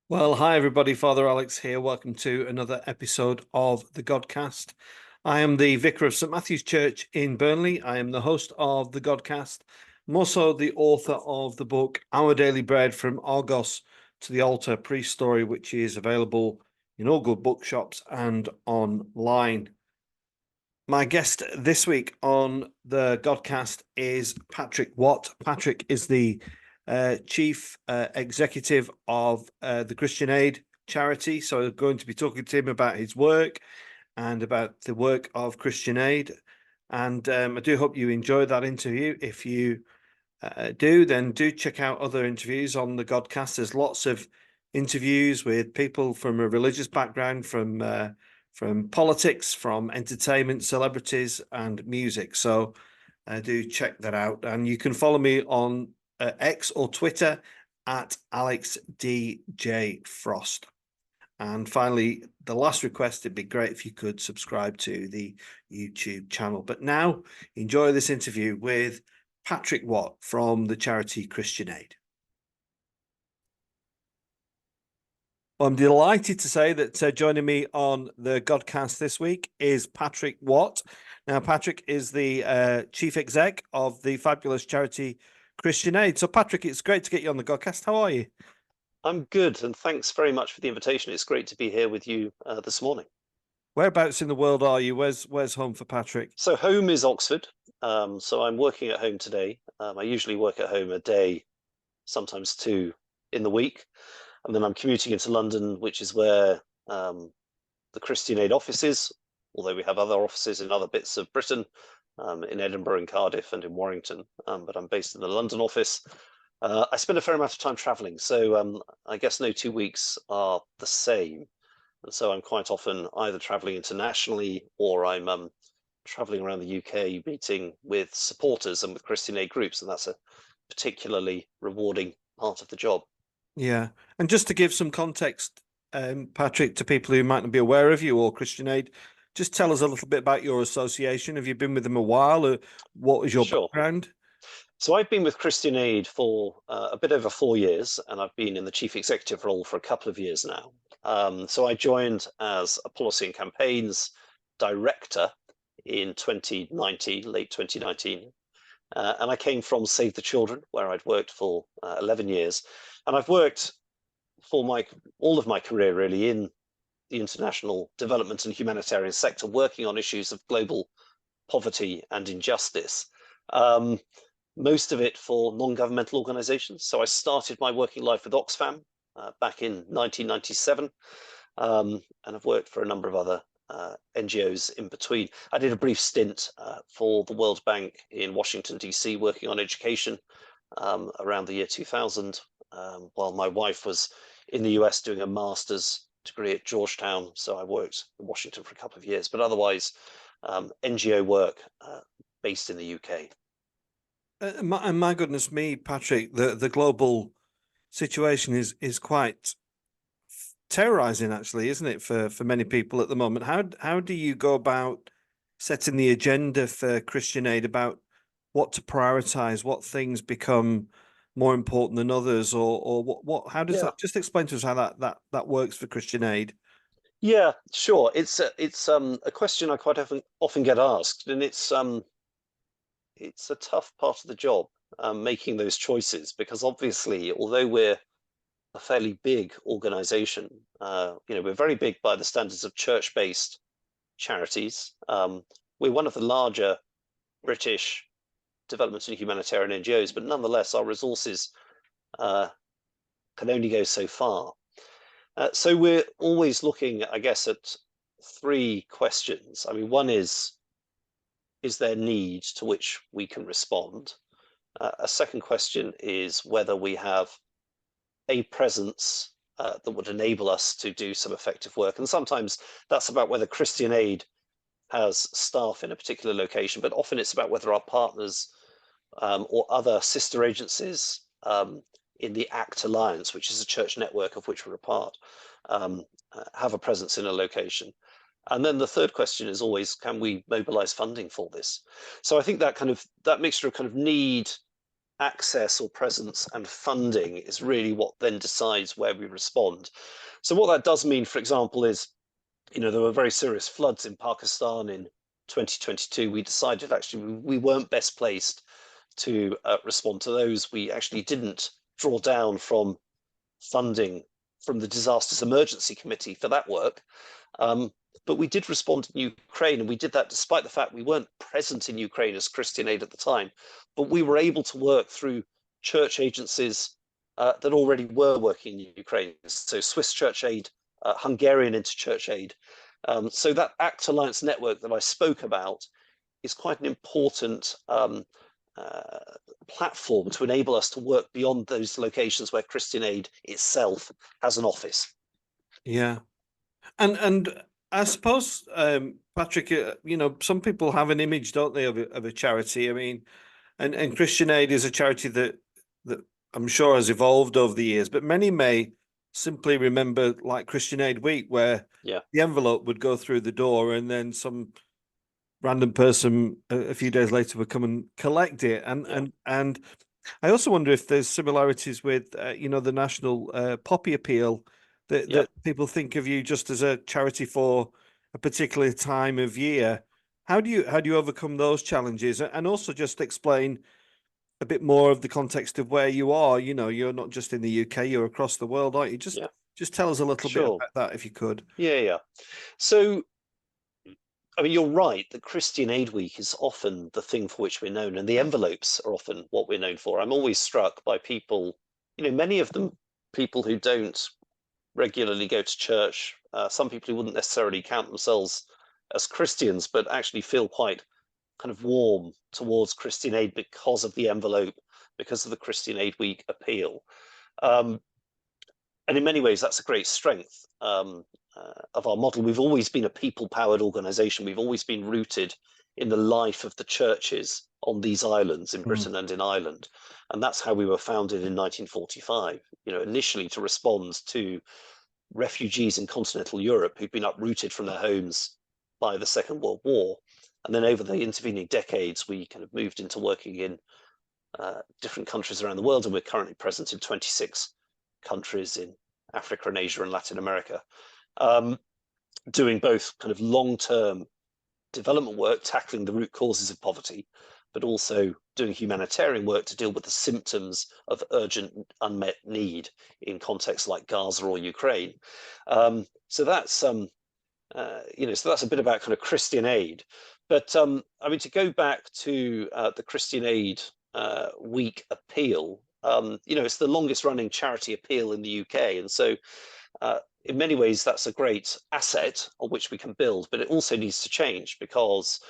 Well, hi everybody, Father Alex here. Welcome to another episode of the Godcast. I am the vicar of St Matthew's Church in Burnley. I am the host of the Godcast. I'm also the author of the book Our Daily Bread from Argos to the Altar Priest Story, which is available in all good bookshops and online. My guest this week on the Godcast is Patrick Watt. Patrick is the chief executive of the ActionAid charity. So I'm going to be talking to him about his work and about the work of ActionAid. And I do hope you enjoyed that interview. If you do, then do check out other interviews on the Godcast. There's lots of interviews with people from a religious background, from politics, from entertainment, celebrities, and music. So do check that out. And you can follow me on X or Twitter at AlexDJFrost. And finally, the last request, it'd be great if you could subscribe to the YouTube channel. But now, enjoy this interview with Patrick Watt from the charity ActionAid. Well, I'm delighted to say that joining me on the Godcast this week is Patrick Watt. Now, Patrick is the chief exec of the fabulous charity ActionAid. So, Patrick, it's great to get you on the Godcast. How are you? I'm good, and thanks very much for the invitation. It's great to be here with you this morning. Whereabouts in the world are you? Where's home for Patrick? So home is Oxford. So I'm working at home today. I usually work at home a day, sometimes two in the week. And then I'm commuting into London, which is where the ActionAid office is, although we have other offices in other bits of Britain, in Edinburgh and Cardiff and in Warrington. But I'm based in the London office. I spend a fair amount of time traveling, so I guess no 2 weeks are the same. And so I'm quite often either traveling internationally or I'm traveling around the UK meeting with supporters and with ActionAid groups, and that's a particularly rewarding part of the job. Yeah. And just to give some context, Patrick, to people who might not be aware of you or ActionAid, just tell us a little bit about your association. Have you been with them a while, or what is your Sure. background? So I've been with ActionAid for a bit over 4 years, and I've been in the chief executive role for a couple of years now. So I joined as a policy and campaigns director in 2019, late 2019. And I came from Save the Children, where I'd worked for 11 years. And I've worked for all of my career really in the international development and humanitarian sector, working on issues of global poverty and injustice. Most of it for non-governmental organizations. So I started my working life with Oxfam back in 1997, and I've worked for a number of other NGOs in between. I did a brief stint for the World Bank in Washington, DC, working on education around the year 2000, while my wife was in the US doing a master's degree at Georgetown. So I worked in Washington for a couple of years, but otherwise NGO work based in the UK. And my goodness me, Patrick, the global situation is quite terrorizing, actually, isn't it, for many people at the moment? How do you go about setting the agenda for ActionAid about what to prioritize, what things become more important than others, or what how does Yeah. that, just explain to us how that works for ActionAid? Yeah, sure. It's a question I quite often get asked, and it's a tough part of the job, making those choices, because obviously, although we're a fairly big organization, we're very big by the standards of church-based charities. We're one of the larger British development and humanitarian NGOs, but nonetheless, our resources can only go so far. So we're always looking, I guess, at three questions. I mean, one is there need to which we can respond? A second question is whether we have a presence that would enable us to do some effective work. And sometimes that's about whether ActionAid has staff in a particular location, but often it's about whether our partners or other sister agencies in the ACT Alliance, which is a church network of which we're a part, have a presence in a location. And then the third question is always, can we mobilize funding for this? So I think that mixture of kind of need access or presence and funding is really what then decides where we respond. So what that does mean, for example, is, there were very serious floods in Pakistan in 2022. We decided actually we weren't best placed to respond to those. We actually didn't draw down from funding from the Disasters Emergency Committee for that work. But we did respond in Ukraine, and we did that despite the fact we weren't present in Ukraine as Christian Aid at the time. But we were able to work through church agencies that already were working in Ukraine. So Swiss Church Aid, Hungarian Interchurch Aid. So that ACT Alliance network that I spoke about is quite an important platform to enable us to work beyond those locations where Christian Aid itself has an office. Yeah. And I suppose, Patrick, some people have an image, don't they, of a charity? I mean, and Christian Aid is a charity that I'm sure has evolved over the years, but many may simply remember like Christian Aid Week, where the envelope would go through the door and then some random person a few days later would come and collect it. And I also wonder if there's similarities with the national poppy appeal, that people think of you just as a charity for a particular time of year. How do you overcome those challenges, and also just explain a bit more of the context of where you are? You're not just in the UK, you're across the world, aren't you? Just tell us a little bit about that, if you could. Yeah. So, I mean, you're right that Christian Aid Week is often the thing for which we're known, and the envelopes are often what we're known for. I'm always struck by people, many of them people who don't regularly go to church. Some people who wouldn't necessarily count themselves as Christians, but actually feel quite kind of warm towards Christian Aid because of the envelope, because of the Christian Aid Week appeal. And in many ways, that's a great strength of our model. We've always been a people-powered organization. We've always been rooted in the life of the churches on these islands in Britain and in Ireland. And that's how we were founded in 1945, initially to respond to refugees in continental Europe who'd been uprooted from their homes by the Second World War. And then over the intervening decades, we kind of moved into working in different countries around the world, and we're currently present in 26 countries in Africa and Asia and Latin America, doing both kind of long-term development work, tackling the root causes of poverty, but also doing humanitarian work to deal with the symptoms of urgent unmet need in contexts like Gaza or Ukraine. So that's so that's a bit about kind of Christian Aid. But I mean, to go back to the Christian Aid Week appeal, it's the longest running charity appeal in the UK, and so in many ways that's a great asset on which we can build. But it also needs to change because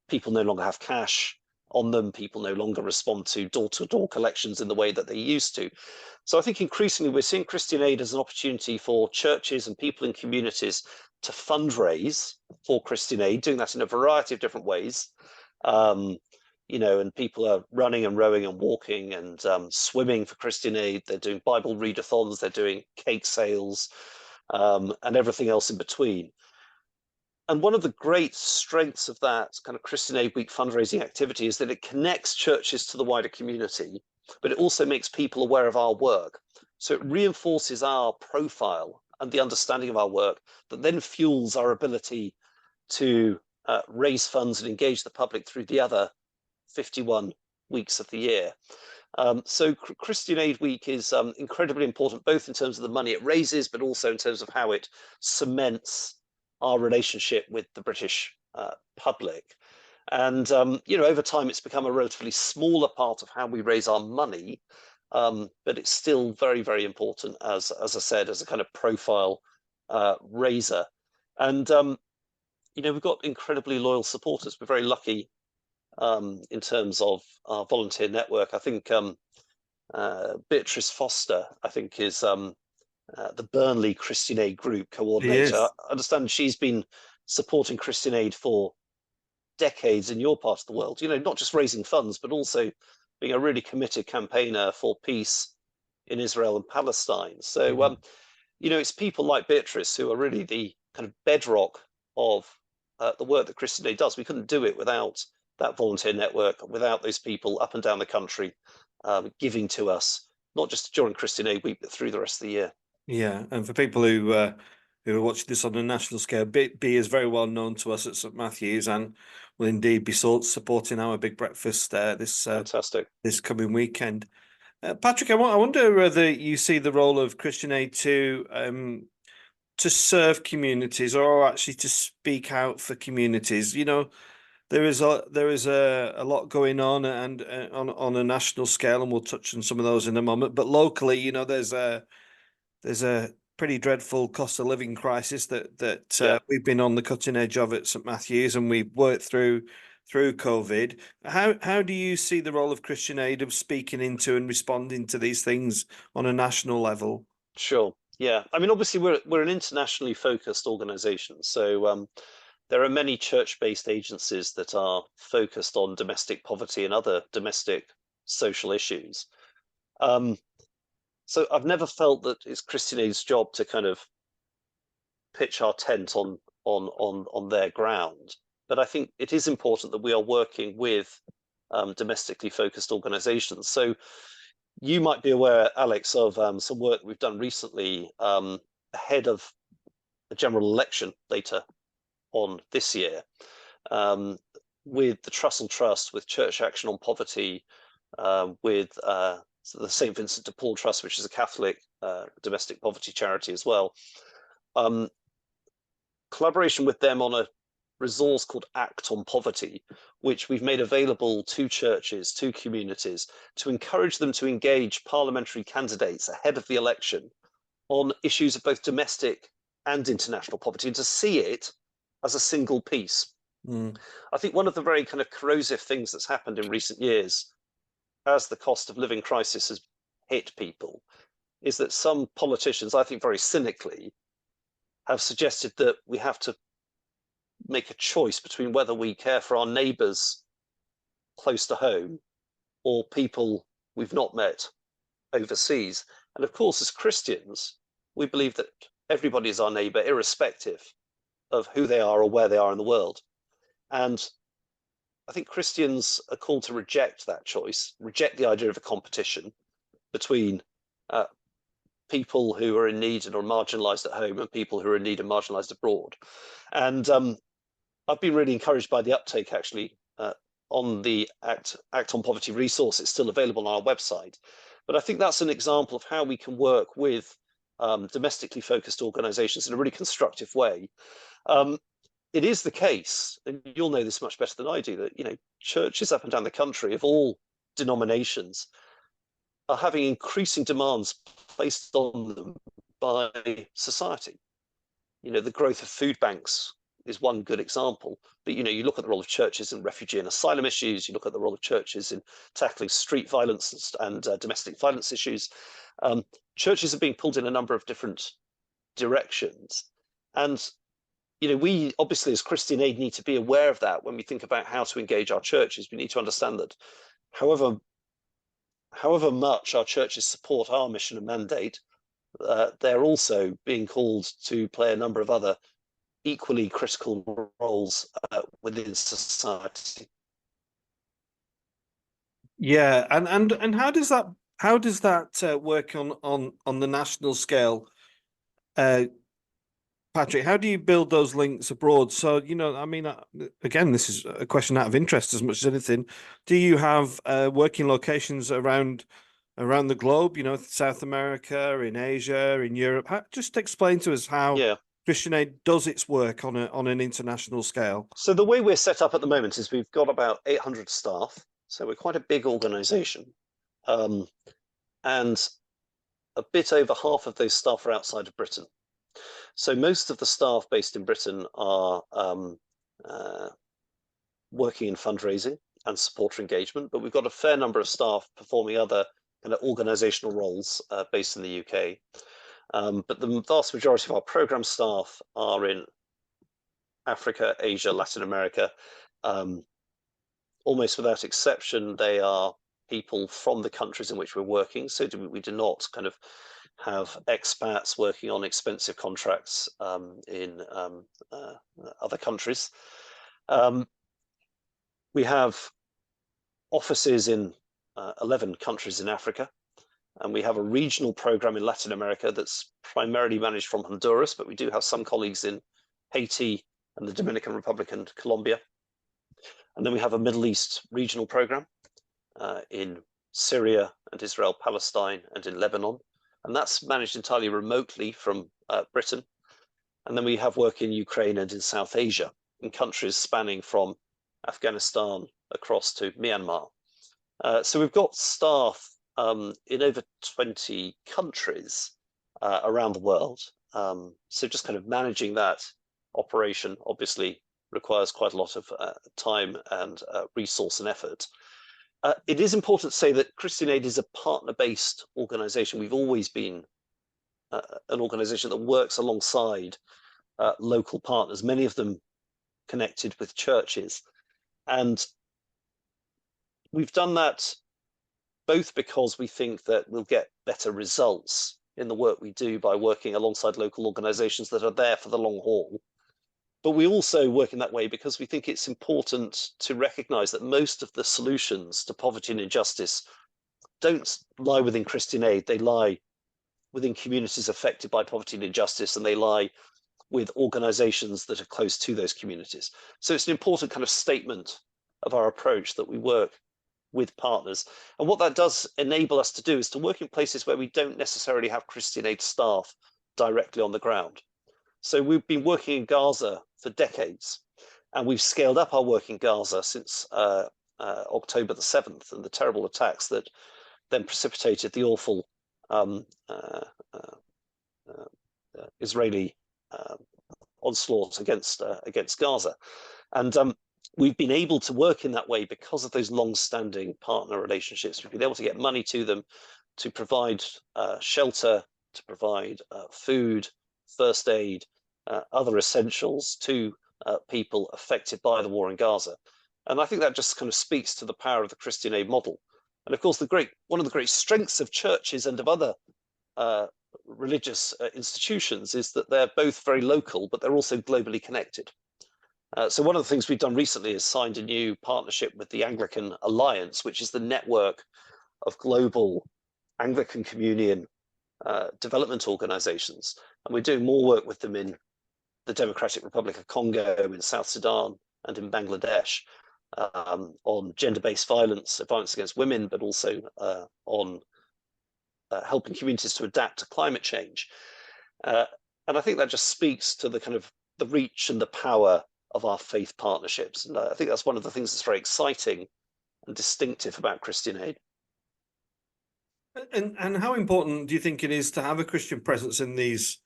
people no longer have cash on them. People no longer respond to door-to-door collections in the way that they used to. So I think increasingly we're seeing Christian Aid as an opportunity for churches and people in communities to fundraise for Christian Aid, doing that in a variety of different ways. And people are running and rowing and walking and swimming for Christian Aid. They're doing Bible readathons, they're doing cake sales, and everything else in between. And one of the great strengths of that kind of Christian Aid Week fundraising activity is that it connects churches to the wider community, but it also makes people aware of our work. So it reinforces our profile and the understanding of our work that then fuels our ability to raise funds and engage the public through the other 51 weeks of the year. So Christian Aid Week is incredibly important, both in terms of the money it raises, but also in terms of how it cements our relationship with the British public. And, over time, it's become a relatively smaller part of how we raise our money, but it's still very, very important, as I said, as a kind of profile raiser. And, we've got incredibly loyal supporters. We're very lucky in terms of our volunteer network. I think Beatrice Foster, I think, is the Burnley Christian Aid Group coordinator. I understand she's been supporting Christian Aid for decades in your part of the world, not just raising funds, but also being a really committed campaigner for peace in Israel and Palestine. So, it's people like Beatrice who are really the kind of bedrock of the work that Christian Aid does. We couldn't do it without that volunteer network, without those people up and down the country giving to us, not just during Christian Aid Week, but through the rest of the year. Yeah, and for people who are watching this on a national scale, B is very well known to us at St Matthew's, and will indeed be supporting our big breakfast Fantastic. this coming weekend. Patrick, I wonder whether you see the role of Christian Aid to serve communities, or actually to speak out for communities. You know, there is a lot going on, and on a national scale, and we'll touch on some of those in a moment. But locally, you know, there's a pretty dreadful cost of living crisis that we've been on the cutting edge of at St Matthew's, and we've worked through COVID. How do you see the role of Christian Aid of speaking into and responding to these things on a national level? Sure. Yeah. I mean, obviously, we're an internationally focused organisation, so there are many church-based agencies that are focused on domestic poverty and other domestic social issues. So I've never felt that it's Christian Aid's job to kind of pitch our tent on their ground, but I think it is important that we are working with domestically focused organisations. So you might be aware, Alex, of some work we've done recently ahead of the general election later on this year, with the Trussell Trust, with Church Action on Poverty, with the St Vincent de Paul Trust, which is a Catholic domestic poverty charity as well. Collaboration with them on a resource called Act on Poverty, which we've made available to churches, to communities, to encourage them to engage parliamentary candidates ahead of the election on issues of both domestic and international poverty, and to see it as a single piece. I think one of the very kind of corrosive things that's happened in recent years, as the cost of living crisis has hit people, is that some politicians, I think very cynically, have suggested that we have to make a choice between whether we care for our neighbours close to home or people we've not met overseas. And of course, as Christians, we believe that everybody is our neighbour, irrespective of who they are or where they are in the world. And I think Christians are called to reject that choice, reject the idea of a competition between people who are in need and are marginalised at home and people who are in need and marginalised abroad. And I've been really encouraged by the uptake, actually, on the Act on Poverty resource. It's still available on our website. But I think that's an example of how we can work with domestically focused organisations in a really constructive way. It is the case, and you'll know this much better than I do, that, you know, churches up and down the country of all denominations are having increasing demands placed on them by society. You know, the growth of food banks is one good example, but, you know, you look at the role of churches in refugee and asylum issues, you look at the role of churches in tackling street violence and domestic violence issues. Churches are being pulled in a number of different directions, and, you know, we obviously as Christian Aid need to be aware of that when we think about how to engage our churches. We need to understand that however much our churches support our mission and mandate, they're also being called to play a number of other equally critical roles within society. Yeah, and how does that work on the national scale? Patrick, how do you build those links abroad? So, you know, I mean, again, this is a question out of interest as much as anything. Do you have working locations around the globe? You know, South America, in Asia, in Europe. Just explain to us how Christian Aid does its work on an international scale. So the way we're set up at the moment is we've got about 800 staff. So we're quite a big organisation, and a bit over half of those staff are outside of Britain. So most of the staff based in Britain are working in fundraising and supporter engagement, but we've got a fair number of staff performing other kind of organisational roles based in the UK. But the vast majority of our programme staff are in Africa, Asia, Latin America. Almost without exception, they are people from the countries in which we're working. So we do not kind of have expats working on expensive contracts in other countries. We have offices in 11 countries in Africa, and we have a regional program in Latin America that's primarily managed from Honduras, but we do have some colleagues in Haiti and the Dominican Republic and Colombia. And then we have a Middle East regional program in Syria and Israel, Palestine, and in Lebanon. And that's managed entirely remotely from Britain. And then we have work in Ukraine and in South Asia, in countries spanning from Afghanistan across to Myanmar. So we've got staff in over 20 countries around the world. So just kind of managing that operation obviously requires quite a lot of time and resource and effort. It is important to say that ActionAid is a partner-based organisation. We've always been an organisation that works alongside local partners, many of them connected with churches. And we've done that both because we think that we'll get better results in the work we do by working alongside local organisations that are there for the long haul. But we also work in that way because we think it's important to recognise that most of the solutions to poverty and injustice don't lie within ActionAid. They lie within communities affected by poverty and injustice, and they lie with organisations that are close to those communities. So it's an important kind of statement of our approach that we work with partners. And what that does enable us to do is to work in places where we don't necessarily have ActionAid staff directly on the ground. So we've been working in Gaza for decades, and we've scaled up our work in Gaza since October the 7th and the terrible attacks that then precipitated the awful Israeli onslaught against Gaza. And we've been able to work in that way because of those long-standing partner relationships. We've been able to get money to them to provide shelter, to provide food, first aid, other essentials to people affected by the war in Gaza. And I think that just kind of speaks to the power of the ActionAid model. And of course, one of the great strengths of churches and of other religious institutions is that they're both very local, but they're also globally connected. So one of the things we've done recently is signed a new partnership with the Anglican Alliance, which is the network of global Anglican Communion development organizations. And we're doing more work with them in the Democratic Republic of Congo, in South Sudan, and in Bangladesh on gender-based violence, violence against women, but also on helping communities to adapt to climate change. And I think that just speaks to the kind of the reach and the power of our faith partnerships. And I think that's one of the things that's very exciting and distinctive about ActionAid. And how important do you think it is to have a Christian presence in these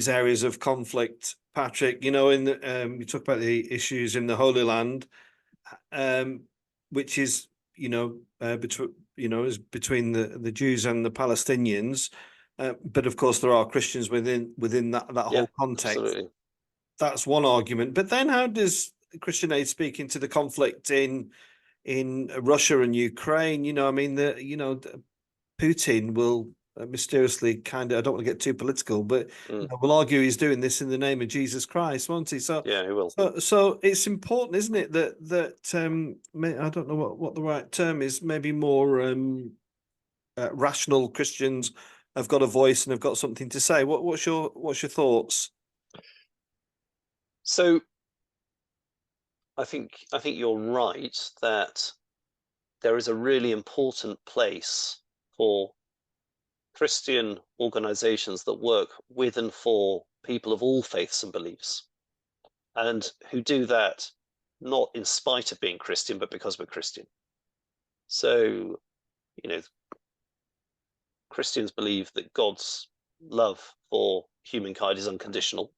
areas of conflict, Patrick? You know, in the, you talk about the issues in the Holy Land, which is is between the Jews and the Palestinians, but of course there are Christians within that whole context. Absolutely. That's one argument. But then, how does ActionAid speak into the conflict in Russia and Ukraine? You know, I mean, Putin will mysteriously I don't want to get too political, but will argue he's doing this in the name of Jesus Christ, won't he? So yeah, he will. So it's important, isn't it, that I don't know what the right term is. Maybe more rational Christians have got a voice and have got something to say. What's your thoughts? So I think you're right that there is a really important place for Christian organizations that work with and for people of all faiths and beliefs, and who do that not in spite of being Christian, but because we're Christian. So, Christians believe that God's love for humankind is unconditional.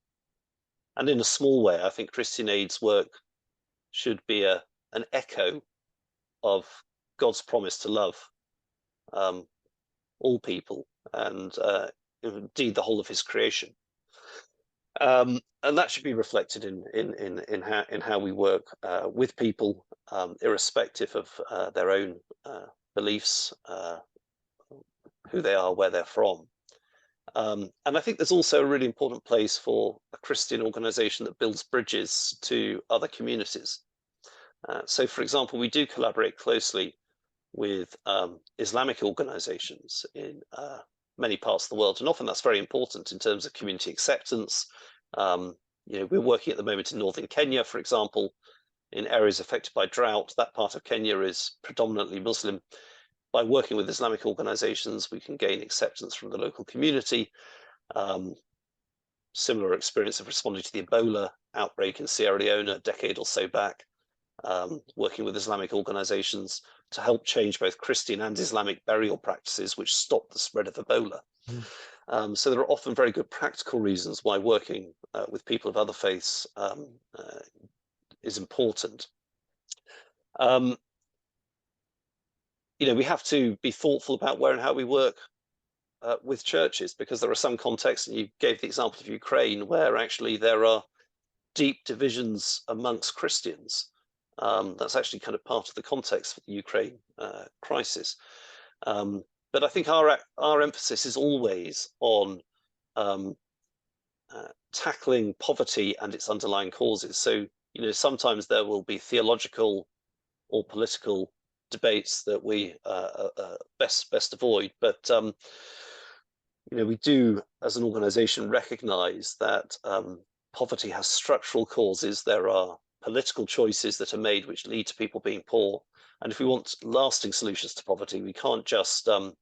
And in a small way, I think ActionAid's work should be an echo of God's promise to love all people and indeed the whole of his creation. And that should be reflected in how we work with people, irrespective of their own beliefs, who they are, where they're from. And I think there's also a really important place for a Christian organization that builds bridges to other communities. So, for example, we do collaborate closely with Islamic organizations in many parts of the world, and often that's very important in terms of community acceptance. We're working at the moment in northern Kenya, for example, in areas affected by drought. That part of Kenya is predominantly Muslim. By working with Islamic organizations, we can gain acceptance from the local community. Similar experience of responding to the Ebola outbreak in Sierra Leone a decade or so back, working with Islamic organizations to help change both Christian and Islamic burial practices, which stopped the spread of Ebola. So there are often very good practical reasons why working with people of other faiths is important. We have to be thoughtful about where and how we work with churches, because there are some contexts, and you gave the example of Ukraine, where actually there are deep divisions amongst Christians. That's actually kind of part of the context for the Ukraine crisis. But I think our emphasis is always on tackling poverty and its underlying causes. So, sometimes there will be theological or political debates that we best avoid. But we do, as an organisation, recognise that poverty has structural causes. There are political choices that are made which lead to people being poor, and if we want lasting solutions to poverty, we can't just deal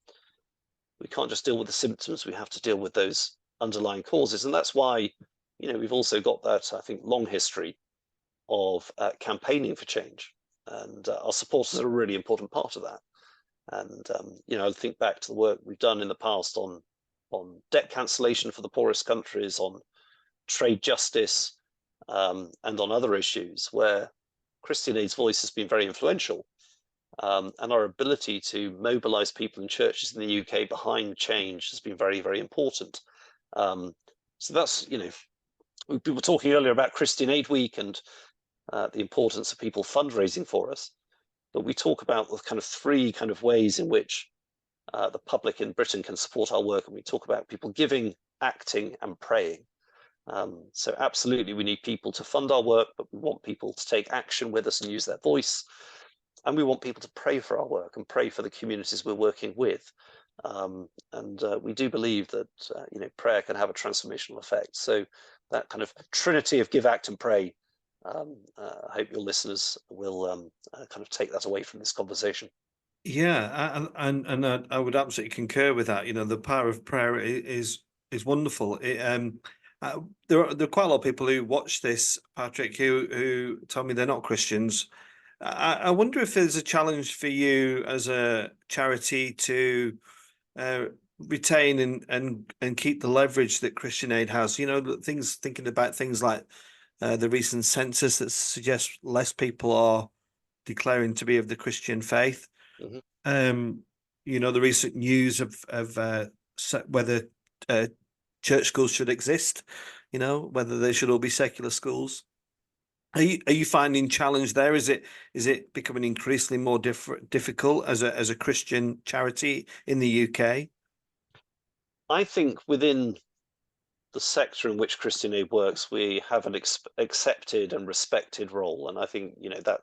with the symptoms. We have to deal with those underlying causes, and that's why we've also got that, I think, long history of campaigning for change, and our supporters are a really important part of that. And I think back to the work we've done in the past on debt cancellation for the poorest countries, on trade justice, and on other issues where Christian Aid's voice has been very influential, and our ability to mobilise people in churches in the UK behind change has been very, very important. So that's, we were talking earlier about Christian Aid Week and the importance of people fundraising for us, but we talk about the kind of three kind of ways in which the public in Britain can support our work, and we talk about people giving, acting, and praying. So absolutely, we need people to fund our work, but we want people to take action with us and use their voice, and we want people to pray for our work and pray for the communities we're working with. And we do believe that prayer can have a transformational effect. So that kind of trinity of give, act, and pray, I hope your listeners will kind of take that away from this conversation. Yeah, and I would absolutely concur with that. The power of prayer is wonderful. There are quite a lot of people who watch this, Patrick, who tell me they're not Christians. I wonder if there's a challenge for you as a charity to retain and keep the leverage that Christian Aid has. Thinking about things like the recent census that suggests less people are declaring to be of the Christian faith. Mm-hmm. The recent news of whether church schools should exist, whether they should all be secular schools. Are you finding challenge there? Is it becoming increasingly more difficult as a Christian charity in the UK? I think within the sector in which Christian Aid works, we have an accepted and respected role, and I think that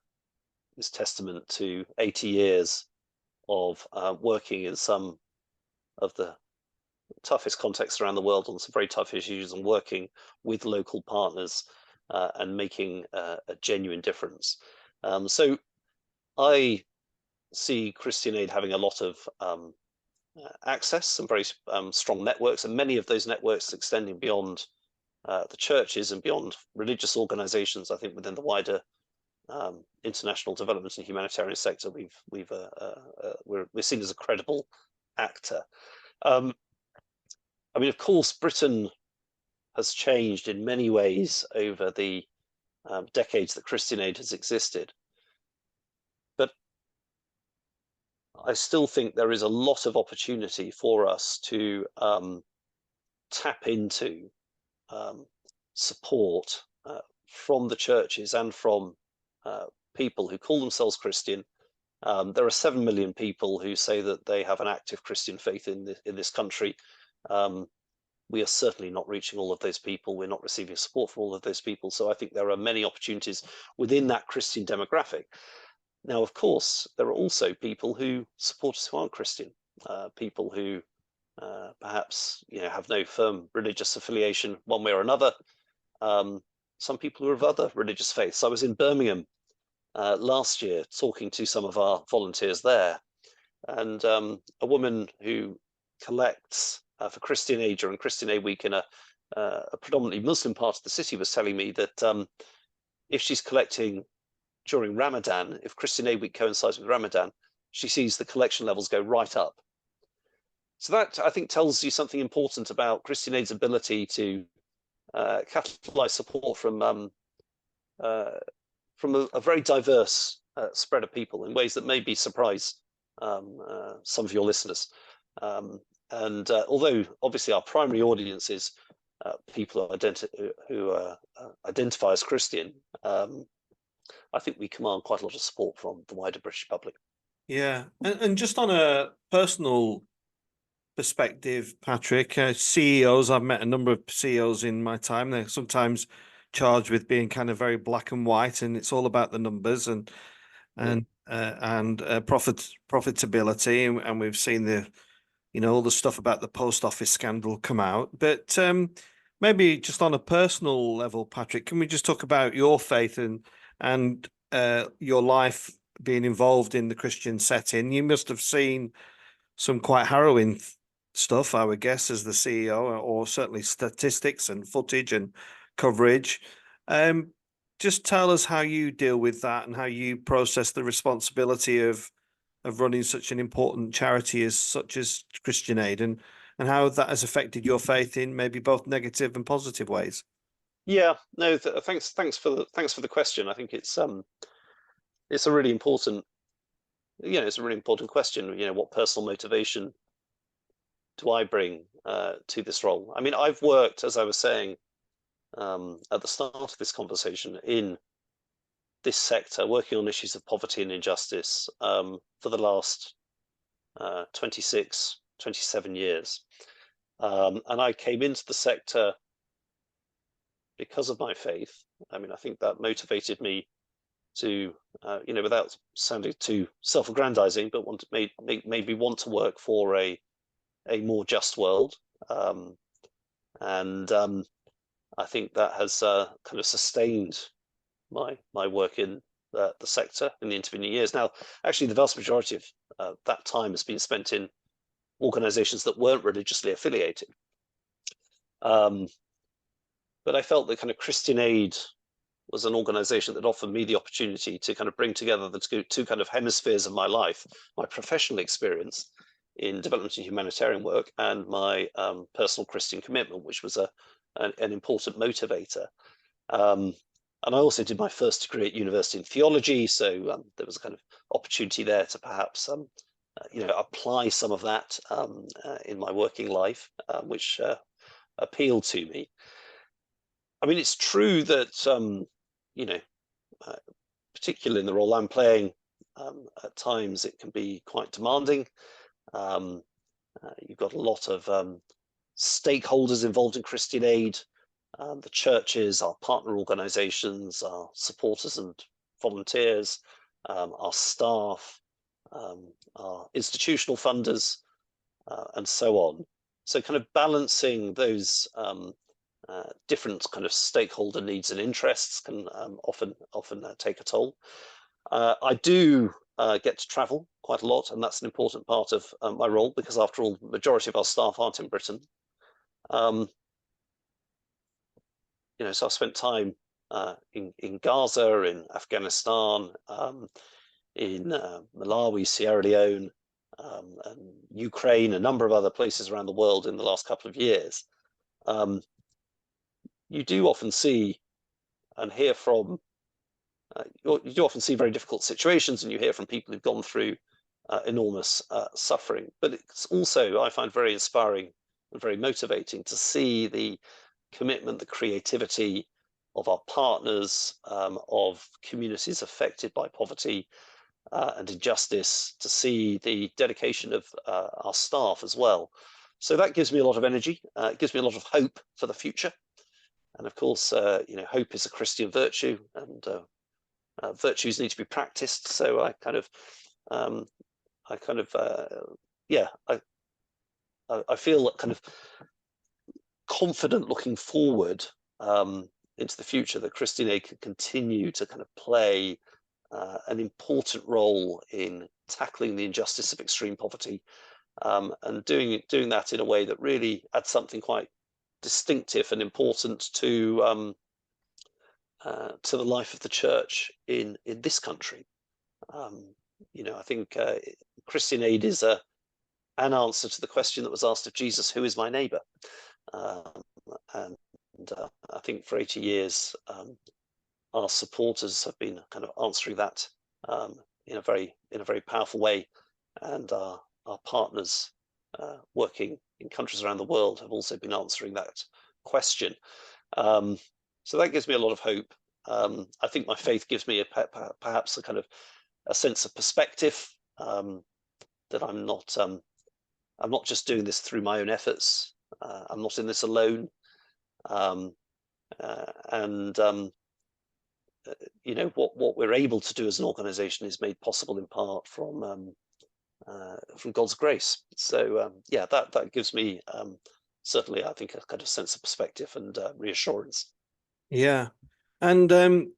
is testament to 80 years of working in some of the toughest contexts around the world on some very tough issues, and working with local partners and making a genuine difference. So I see Christian Aid having a lot of access, some very strong networks, and many of those networks extending beyond the churches and beyond religious organizations. I think within the wider international development and humanitarian sector, we're seen as a credible actor. I mean, of course, Britain has changed in many ways over the decades that Christian Aid has existed, but I still think there is a lot of opportunity for us to tap into support from the churches and from people who call themselves Christian. There are 7 million people who say that they have an active Christian faith in this country. we are certainly not reaching all of those people. We're not receiving support from all of those people. So I think there are many opportunities within that Christian demographic. Now, of course, there are also people who support us who aren't Christian, people who perhaps have no firm religious affiliation one way or another. Some people who are of other religious faiths. I was in Birmingham last year talking to some of our volunteers there, and a woman who collects for Christian Aid during Christian Aid week in a predominantly Muslim part of the city was telling me that if she's collecting during Ramadan, if Christian Aid week coincides with Ramadan, she sees the collection levels go right up. So that, I think, tells you something important about Christian Aid's ability to capitalize support from a very diverse spread of people in ways that maybe surprise some of your listeners. Although obviously our primary audience is people who identify as Christian, I think we command quite a lot of support from the wider British public. Yeah, and just on a personal perspective, Patrick, CEOs, I've met a number of CEOs in my time. They're sometimes charged with being kind of very black and white, and it's all about the numbers and profitability, and we've seen the all the stuff about the post office scandal come out. But maybe just on a personal level, Patrick, can we just talk about your faith and your life being involved in the Christian setting? You must have seen some quite harrowing stuff, I would guess, as the CEO, or certainly statistics and footage and coverage. Just tell us how you deal with that and how you process the responsibility of running such an important charity such as Christian Aid, and how that has affected your faith in maybe both negative and positive ways. Yeah, no, thanks for the question. I think it's a really important question. What personal motivation do I bring to this role? I mean, I've worked, as I was saying at the start of this conversation, in this sector, working on issues of poverty and injustice for the last 26, 27 years. And I came into the sector because of my faith. I mean, I think that motivated me to, without sounding too self-aggrandizing, but made me want to work for a more just world. I think that has kind of sustained my work in the sector in the intervening years. Now, actually, the vast majority of that time has been spent in organizations that weren't religiously affiliated. But I felt that kind of Christian Aid was an organization that offered me the opportunity to kind of bring together the two kind of hemispheres of my life, my professional experience in development and humanitarian work, and my personal Christian commitment, which was an important motivator. And I also did my first degree at university in theology, so there was a kind of opportunity there to perhaps apply some of that in my working life, which appealed to me. I mean, it's true that particularly in the role I'm playing, at times it can be quite demanding. You've got a lot of stakeholders involved in Christian Aid. The churches, our partner organizations, our supporters and volunteers, our staff, our institutional funders, and so on. So kind of balancing those different kind of stakeholder needs and interests can often take a toll. I do get to travel quite a lot, and that's an important part of my role, because after all, the majority of our staff aren't in Britain. So I've spent time in Gaza, in Afghanistan, in Malawi, Sierra Leone, and Ukraine, a number of other places around the world in the last couple of years. You do often see and hear from, you do often see very difficult situations, and you hear from people who've gone through enormous suffering. But it's also, I find, very inspiring and very motivating to see the commitment, the creativity of our partners, of communities affected by poverty and injustice, to see the dedication of our staff as well, So that gives me a lot of energy. It gives me a lot of hope for the future. And of course, hope is a Christian virtue, and virtues need to be practiced. So I feel kind of confident looking forward into the future that Christian Aid can continue to kind of play an important role in tackling the injustice of extreme poverty, and doing that in a way that really adds something quite distinctive and important to the life of the church in this country. I think Christian Aid is an answer to the question that was asked of Jesus, "Who is my neighbour?" And I think for 80 years, our supporters have been kind of answering that in a very powerful way, and our partners working in countries around the world have also been answering that question. So that gives me a lot of hope. I think my faith gives me perhaps a kind of a sense of perspective, that I'm not just doing this through my own efforts. I'm not in this alone. What we're able to do as an organization is made possible in part from God's grace. So that gives me certainly, I think, a kind of sense of perspective and reassurance. Yeah. And the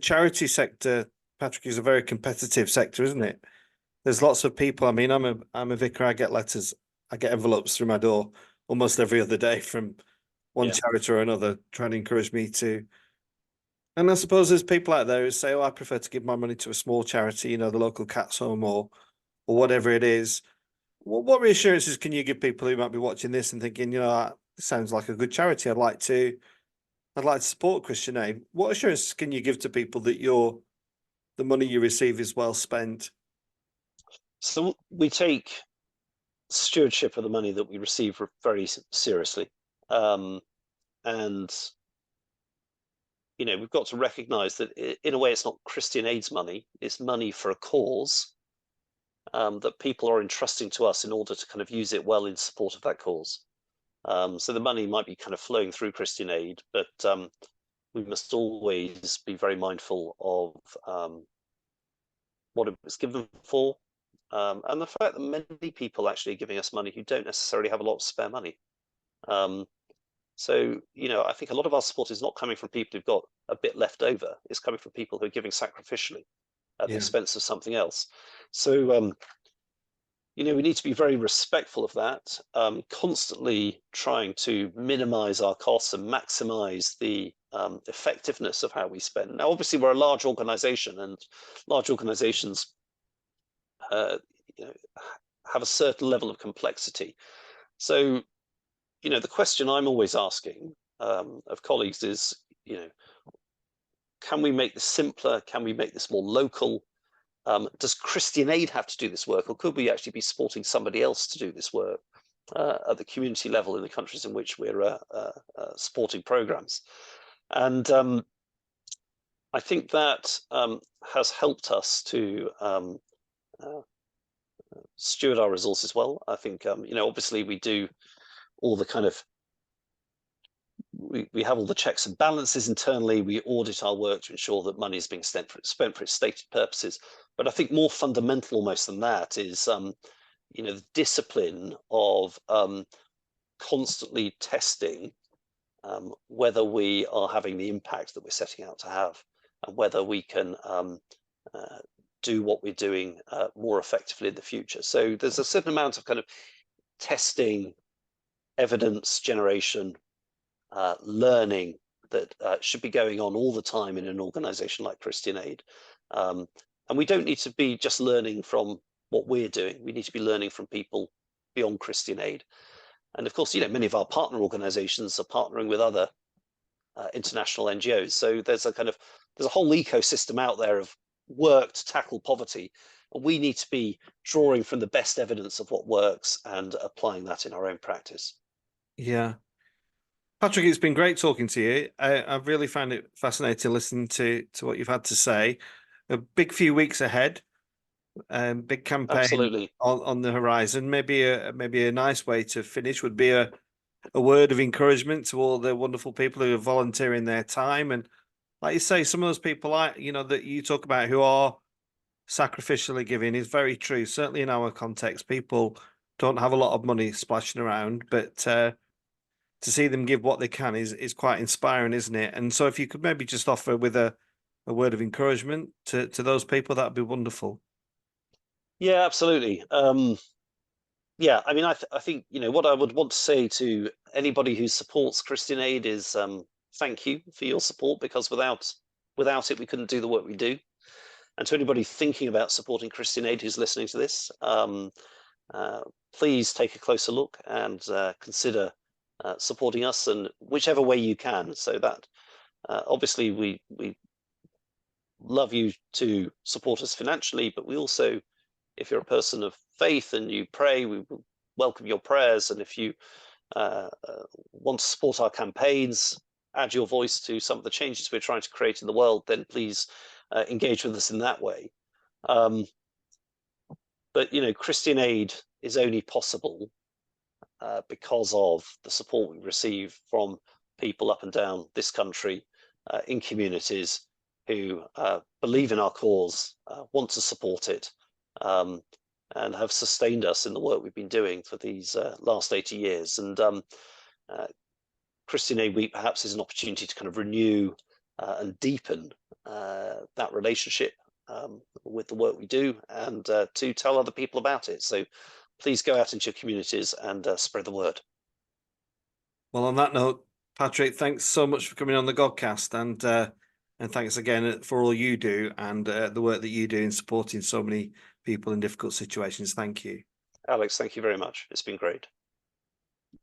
charity sector, Patrick, is a very competitive sector, isn't it? There's lots of people. I mean, I'm a vicar. I get letters, I get envelopes through my door almost every other day from one charity or another, trying to encourage me to. And I suppose there's people out there who say, "Oh, I prefer to give my money to a small charity, the local cat's home or whatever it is." What reassurances can you give people who might be watching this and thinking, this sounds like a good charity. I'd like to support Christian Aid. What assurances can you give to people that the money you receive is well spent? So we take stewardship of the money that we receive very seriously, and we've got to recognise that in a way it's not Christian Aid's money; it's money for a cause that people are entrusting to us in order to kind of use it well in support of that cause. So the money might be kind of flowing through Christian Aid, but we must always be very mindful of what it was given for, and the fact that many people actually are giving us money who don't necessarily have a lot of spare money. So I think a lot of our support is not coming from people who've got a bit left over. It's coming from people who are giving sacrificially at the expense of something else. So we need to be very respectful of that, constantly trying to minimize our costs and maximize the effectiveness of how we spend. Now, obviously, we're a large organization, and large organizations have a certain level of complexity. So, the question I'm always asking of colleagues is, can we make this simpler? Can we make this more local? Does Christian Aid have to do this work, or could we actually be supporting somebody else to do this work at the community level in the countries in which we're supporting programs? And I think that has helped us to steward our resources well. I think, obviously we do all the kind of, we have all the checks and balances internally. We audit our work to ensure that money is being spent for its stated purposes. But I think more fundamental almost than that is, the discipline of constantly testing whether we are having the impact that we're setting out to have, and whether we can do what we're doing more effectively in the future. So there's a certain amount of kind of testing, evidence generation, learning that should be going on all the time in an organization like Christian Aid. And we don't need to be just learning from what we're doing. We need to be learning from people beyond Christian Aid. And of course, many of our partner organizations are partnering with other international NGOs. So there's a whole ecosystem out there of work to tackle poverty. And we need to be drawing from the best evidence of what works and applying that in our own practice. Yeah. Patrick, it's been great talking to you. I've really found it fascinating listening to what you've had to say. A big few weeks ahead. big campaign Absolutely. on the horizon. Maybe a nice way to finish would be a word of encouragement to all the wonderful people who are volunteering their time. And like you say, some of those people, that you talk about, who are sacrificially giving, is very true. Certainly in our context, people don't have a lot of money splashing around, but to see them give what they can is quite inspiring, isn't it? And so if you could maybe just offer with a word of encouragement to those people, that'd be wonderful. Yeah, absolutely. Yeah, I mean, I think, what I would want to say to anybody who supports Christian Aid is thank you for your support, because without it, we couldn't do the work we do. And to anybody thinking about supporting Christian Aid who's listening to this, please take a closer look and consider supporting us in whichever way you can. So that obviously we love you to support us financially, but we also, if you're a person of faith and you pray, we will welcome your prayers. And if you want to support our campaigns, add your voice to some of the changes we're trying to create in the world, then please engage with us in that way. But Christian Aid is only possible because of the support we receive from people up and down this country, in communities who believe in our cause, want to support it, and have sustained us in the work we've been doing for these last 80 years. And Christian Aid Week perhaps is an opportunity to kind of renew and deepen that relationship with the work we do, and to tell other people about it. So please go out into your communities and spread the word. Well, on that note, Patrick, thanks so much for coming on the Godcast, and thanks again for all you do and the work that you do in supporting so many people in difficult situations. Thank you. Alex, thank you very much. It's been great.